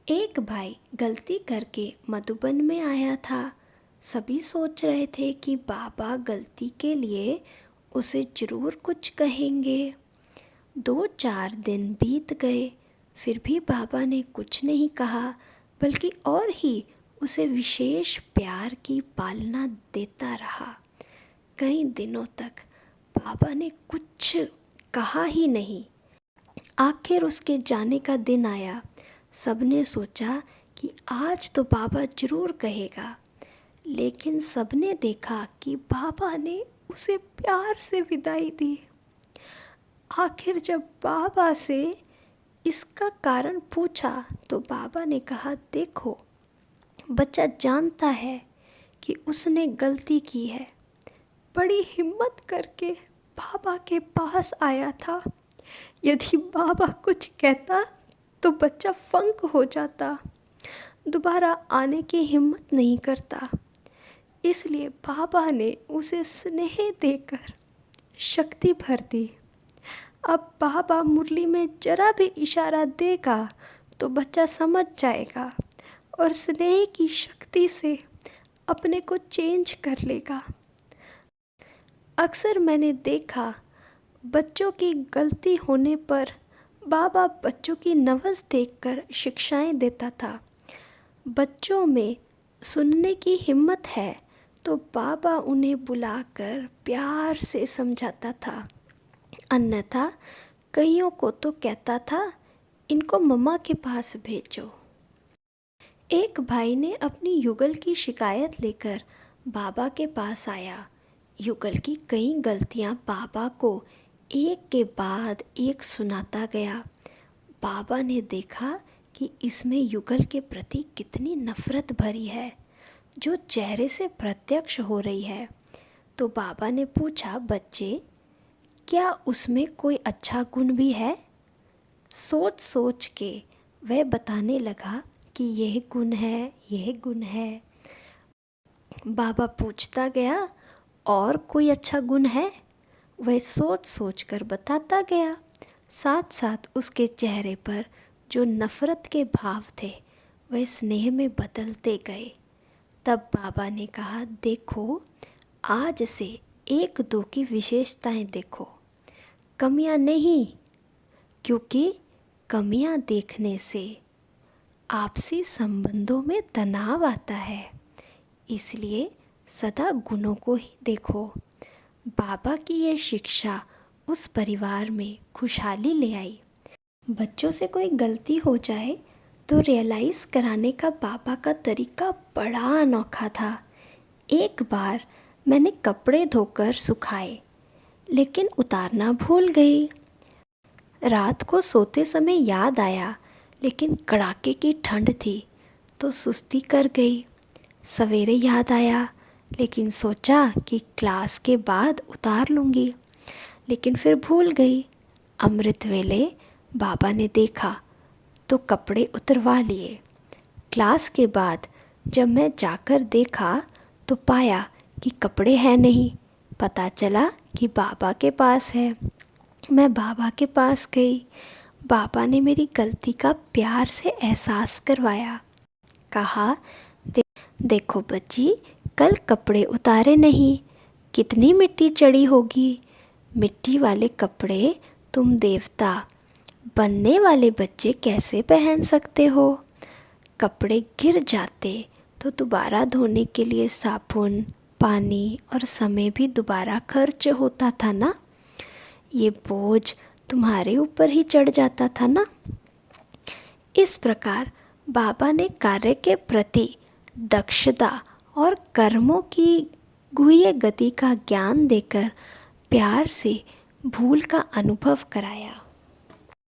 एक भाई गलती करके मधुबन में आया था। सभी सोच रहे थे कि बाबा गलती के लिए उसे ज़रूर कुछ कहेंगे। 2-4 दिन बीत गए, फिर भी बाबा ने कुछ नहीं कहा, बल्कि और ही उसे विशेष प्यार की पालना देता रहा। कई दिनों तक बाबा ने कुछ कहा ही नहीं। आखिर उसके जाने का दिन आया। सबने सोचा कि आज तो बाबा ज़रूर कहेगा, लेकिन सबने देखा कि बाबा ने उसे प्यार से विदाई दी। आखिर जब बाबा से इसका कारण पूछा तो बाबा ने कहा, देखो, बच्चा जानता है कि उसने गलती की है। बड़ी हिम्मत करके बाबा के पास आया था। यदि बाबा कुछ कहता तो बच्चा फंक हो जाता, दोबारा आने की हिम्मत नहीं करता। इसलिए बाबा ने उसे स्नेह देकर शक्ति भर दी। अब बाबा मुरली में जरा भी इशारा देगा तो बच्चा समझ जाएगा और स्नेह की शक्ति से अपने को चेंज कर लेगा। अक्सर मैंने देखा, बच्चों की गलती होने पर बाबा बच्चों की नवज़ देखकर शिक्षाएं देता था। बच्चों में सुनने की हिम्मत है तो बाबा उन्हें बुलाकर प्यार से समझाता था। अन्यथा कईयों को तो कहता था, इनको मम्मा के पास भेजो। एक भाई ने अपनी युगल की शिकायत लेकर बाबा के पास आया। युगल की कई गलतियां बाबा को एक के बाद एक सुनाता गया। बाबा ने देखा कि इसमें युगल के प्रति कितनी नफ़रत भरी है, जो चेहरे से प्रत्यक्ष हो रही है। तो बाबा ने पूछा, बच्चे, क्या उसमें कोई अच्छा गुण भी है? सोच सोच के वह बताने लगा कि यह गुण है, यह गुण है। बाबा पूछता गया, और कोई अच्छा गुण है? वह सोच सोच कर बताता गया। साथ साथ उसके चेहरे पर जो नफ़रत के भाव थे वह स्नेह में बदलते गए। तब बाबा ने कहा, देखो, आज से 1-2 की विशेषताएं देखो, कमियां नहीं, क्योंकि कमियां देखने से आपसी संबंधों में तनाव आता है। इसलिए सदा गुणों को ही देखो। बाबा की ये शिक्षा उस परिवार में खुशहाली ले आई। बच्चों से कोई गलती हो जाए तो रियलाइज़ कराने का बाबा का तरीका बड़ा अनोखा था। एक बार मैंने कपड़े धोकर सुखाए, लेकिन उतारना भूल गई। रात को सोते समय याद आया, लेकिन कड़ाके की ठंड थी तो सुस्ती कर गई। सवेरे याद आया, लेकिन सोचा कि क्लास के बाद उतार लूँगी, लेकिन फिर भूल गई। अमृत वेले बाबा ने देखा तो कपड़े उतरवा लिए। क्लास के बाद जब मैं जाकर देखा तो पाया कि कपड़े हैं नहीं। पता चला कि बाबा के पास है। मैं बाबा के पास गई। बाबा ने मेरी गलती का प्यार से एहसास करवाया। कहा, देखो बच्ची, कल कपड़े उतारे नहीं, कितनी मिट्टी चढ़ी होगी। मिट्टी वाले कपड़े तुम देवता बनने वाले बच्चे कैसे पहन सकते हो? कपड़े गिर जाते तो दोबारा धोने के लिए साबुन, पानी और समय भी दोबारा खर्च होता था ना। ये बोझ तुम्हारे ऊपर ही चढ़ जाता था ना। इस प्रकार बाबा ने कार्य के प्रति दक्षता और कर्मों की गुह्य गति का ज्ञान देकर प्यार से भूल का अनुभव कराया।